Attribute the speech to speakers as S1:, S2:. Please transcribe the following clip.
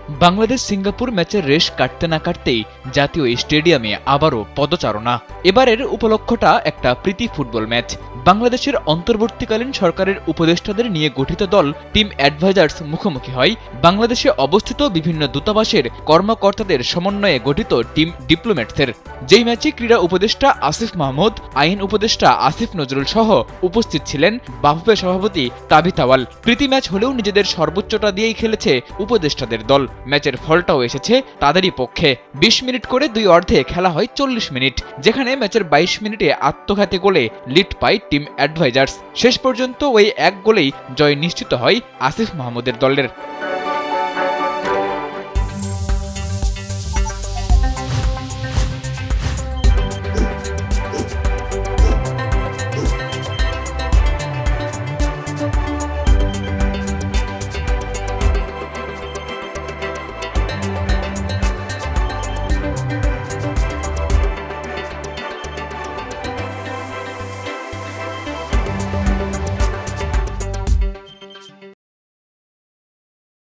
S1: Bangladesh Singapore ম্যাচের রেশ কাটতে না কাটতেই জাতীয় স্টেডিয়ামে আবারও পদচারণা। এবারের উপলক্ষটা একটা প্রীতি ফুটবল ম্যাচ। বাংলাদেশের অন্তর্বর্তীকালীন সরকারের উপদেষ্টাদের নিয়ে গঠিত দল টিম অ্যাডভাইজার্স মুখোমুখি হয় বাংলাদেশে অবস্থিত বিভিন্ন দূতাবাসের কর্মকর্তাদের সমন্বয়ে গঠিত টিম ডিপ্লোম্যাটসের। যেই ম্যাচে ক্রীড়া উপদেষ্টা আসিফ মাহমুদ, আইন উপদেষ্টা আসিফ নজরুল সহ উপস্থিত ছিলেন বাফুফে সভাপতি তাবিথ আওয়াল। প্রীতি ম্যাচ হলেও নিজেদের সর্বোচ্চটা দিয়েই খেলেছে উপদেষ্টাদের দল। ম্যাচের ফলটাও এসেছে তাদেরই পক্ষে। ২০ মিনিট করে দুই অর্ধে খেলা হয় ৪০ মিনিট, যেখানে ম্যাচের ২২ মিনিটে আত্মঘাতী গোলে লিড পায় টিম অ্যাডভাইজার্স। শেষ পর্যন্ত ওই এক গোলেই জয় নিশ্চিত হয় আসিফ মাহমুদের দলের।